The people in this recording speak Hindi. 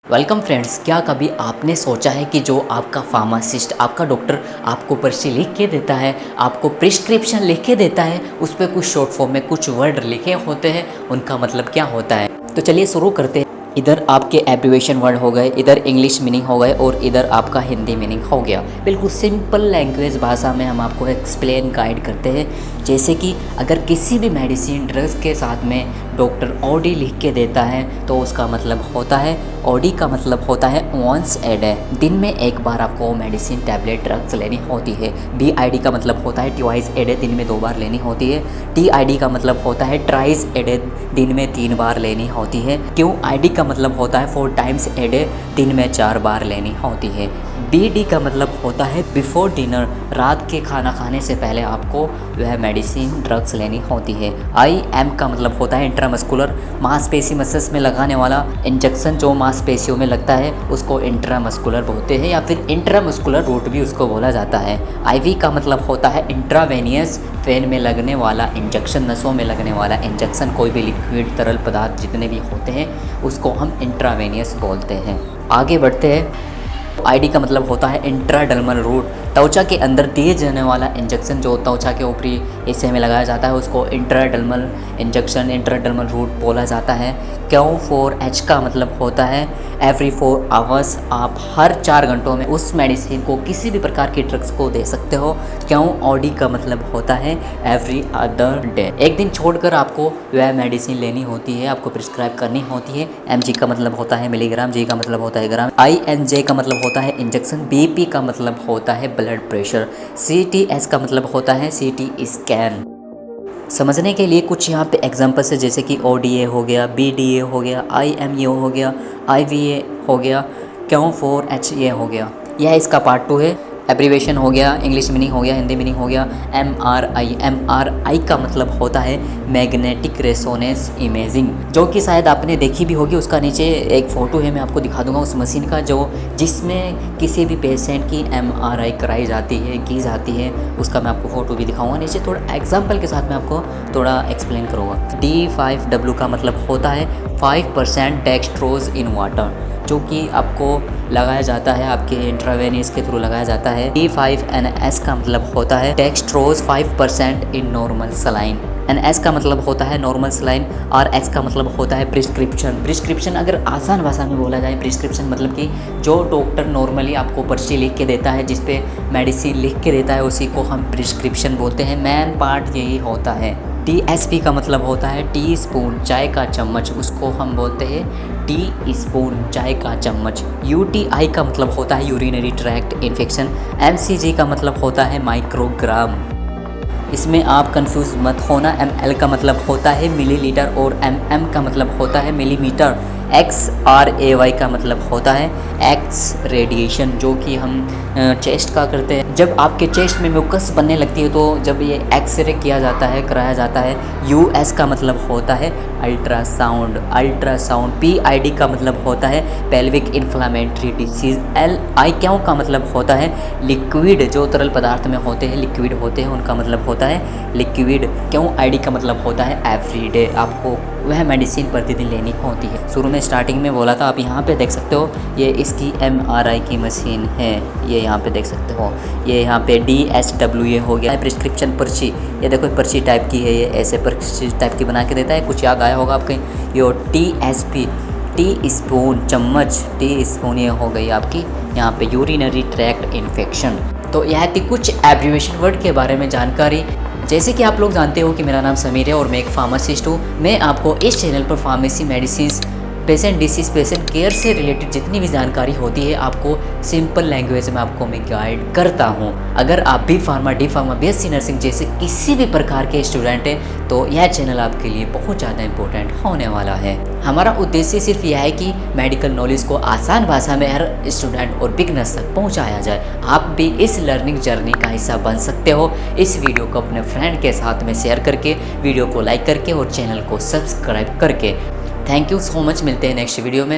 वेलकम फ्रेंड्स, क्या कभी आपने सोचा है कि जो आपका फार्मासिस्ट, आपका डॉक्टर आपको पर्ची लिख के देता है, आपको प्रिस्क्रिप्शन लिख के देता है, उस पर कुछ शॉर्ट फॉर्म में कुछ वर्ड लिखे होते हैं, उनका मतलब क्या होता है। तो चलिए शुरू करते हैं। इधर आपके एब्रिवेशन वर्ड हो गए, इधर इंग्लिश मीनिंग हो गए और इधर आपका हिंदी मीनिंग हो गया। बिल्कुल सिंपल लैंग्वेज भाषा में हम आपको एक्सप्लेन गाइड करते हैं। जैसे कि अगर किसी भी मेडिसिन ड्रग्स के साथ में डॉक्टर ओडी लिख के देता है तो उसका मतलब होता है, ओडी का मतलब होता है वंस ए डे, दिन में एक बार आपको मेडिसिन टैबलेट ड्रग्स लेनी होती है। BID का मतलब होता है ट्वाइस ए डे, दिन में 2 बार लेनी होती है। TID का मतलब होता है ट्राइस ए डे, दिन में 3 बार लेनी होती है। QID का मतलब होता है 4 टाइम्स ए डे, दिन में 4 बार लेनी होती है। BD का मतलब होता है बिफोर डिनर, रात के खाना खाने से पहले आपको वह मेडिसिन ड्रग्स लेनी होती है। IM का मतलब होता है इंट्रामस्कुलर, मांसपेशी मसल्स में लगाने वाला इंजेक्शन जो मांसपेशियों में लगता है उसको इंट्रामस्कुलर बोलते हैं या फिर इंट्रामस्कुलर रूट भी उसको बोला जाता है। IV का मतलब होता है इंट्रावेनियस, वेन में लगने वाला इंजेक्शन, नसों में लगने वाला इंजेक्शन। कोई भी लिक्विड तरल पदार्थ जितने भी होते हैं उसको हम इंट्रावेनियस बोलते हैं। आगे बढ़ते हैं। ID का मतलब होता है इंट्राडर्मल रूट, त्वचा के अंदर दिए जाने वाला इंजेक्शन जो त्वचा के ऊपरी हिस्से में लगाया जाता है उसको इंट्राडर्मल इंजेक्शन, इंट्राडर्मल रूट बोला जाता है। Q4H का मतलब होता है एवरी 4 आवर्स, आप हर 4 घंटों में उस मेडिसिन को, किसी भी प्रकार की ड्रग्स को दे सकते हो। QOD का मतलब होता है एवरी अदर डे, एक दिन छोड़कर आपको वह मेडिसिन लेनी होती है, आपको प्रिस्क्राइब करनी होती है। MG का मतलब होता है मिलीग्राम, G का मतलब होता है ग्राम, INJ का मतलब होता है इंजेक्शन, BP का मतलब होता है ब्लड प्रेशर, CTS का मतलब होता है CT स्कैन। समझने के लिए कुछ यहाँ पे एग्जांपल्स है, जैसे कि ODA हो गया, BDA हो गया, IMA हो गया, IVA हो गया, Q4HA हो गया। यह इसका पार्ट 2 है। एब्रीवेशन हो गया, इंग्लिश मीनिंग हो गया, हिंदी मीनिंग हो गया। MRI का मतलब होता है मैग्नेटिक रेजोनेंस इमेजिंग, जो कि शायद आपने देखी भी होगी। उसका नीचे एक फ़ोटो है, मैं आपको दिखा दूंगा उस मशीन का, जिसमें किसी भी पेशेंट की MRI कराई जाती है, की जाती है। उसका मैं आपको फ़ोटो भी दिखाऊंगा नीचे, थोड़ा एग्जाम्पल के साथ मैं आपको थोड़ा एक्सप्लेन करूँगा। D5W का मतलब होता है 5% डेक्सट्रोज इन वाटर, जो कि आपको लगाया जाता है, आपके इंट्रावेनियस के थ्रू लगाया जाता है। D5NS का मतलब होता है dextrose 5% in normal saline. NS का मतलब होता है नॉर्मल सलाइन। RX का मतलब होता है प्रिस्क्रिप्शन। प्रिस्क्रिप्शन अगर आसान भाषा में बोला जाए, प्रिस्क्रिप्शन मतलब कि जो डॉक्टर नॉर्मली आपको पर्ची लिख के देता है, जिस पे मेडिसिन लिख के देता है, उसी को हम प्रिस्क्रिप्शन बोलते हैं। मेन पार्ट यही होता है। TSP का मतलब होता है टी स्पून, चाय का चम्मच, उसको हम बोलते हैं टी स्पून, चाय का चम्मच। UTI का मतलब होता है यूरिनरी ट्रैक्ट इन्फेक्शन। MCG का मतलब होता है माइक्रोग्राम। इसमें आप कंफ्यूज मत होना। ML का मतलब होता है मिलीलीटर और MM का मतलब होता है मिलीमीटर। XRAY का मतलब होता है एक्स रेडिएशन, जो कि हम चेस्ट का करते हैं। जब आपके चेस्ट में म्यूकस बनने लगती है तो जब ये एक्सरे किया जाता है, कराया जाता है। US का मतलब होता है अल्ट्रासाउंड। PID का मतलब होता है पेल्विक इन्फ्लामेटरी डिसीज़। LIQ का मतलब होता है लिक्विड, जो तरल पदार्थ में होते हैं, लिक्विड होते हैं, उनका मतलब होता है लिक्विड। QID का मतलब होता है एवरीडे, आपको वह मेडिसिन प्रतिदिन लेनी होती है। शुरू में स्टार्टिंग में बोला था, आप यहाँ पे देख सकते हो, ये इसकी MRI की मशीन है, ये यहाँ पे देख सकते हो। ये यहाँ पे DSWA हो गया प्रिस्क्रिप्शन पर्ची, ये देखो पर्ची टाइप की है, ये ऐसे पर्ची टाइप की बना के देता है। कुछ याद आया होगा आपके। ये TSP, टी स्पून चम्मच, टी स्पून, ये हो गई आपकी यहाँ पे यूरिनरी ट्रैक्ट इन्फेक्शन। तो यह थी कुछ एब्रीवेशन वर्ड के बारे में जानकारी। जैसे कि आप लोग जानते हो कि मेरा नाम समीर है और मैं एक फार्मासिस्ट हूँ। मैं आपको इस चैनल पर pharmacy, medicine, patient disease, patient care से रिलेटेड जितनी भी जानकारी होती है आपको सिंपल लैंग्वेज में आपको मैं गाइड करता हूँ। अगर आप भी pharma, D pharma, BSc nursing जैसे किसी भी प्रकार के स्टूडेंट हैं तो यह चैनल आपके लिए बहुत ज़्यादा इंपॉर्टेंट होने वाला है। हमारा उद्देश्य सिर्फ यह है कि मेडिकल नॉलेज को आसान भाषा में हर स्टूडेंट और बिगनर्स तक पहुँचाया जाए। आप भी इस लर्निंग जर्नी का हिस्सा बन सकते हो। इस वीडियो को अपने फ्रेंड के साथ में शेयर करके, वीडियो को लाइक करके और चैनल को सब्सक्राइब करके। थैंक यू सो मच, मिलते हैं नेक्स्ट वीडियो में।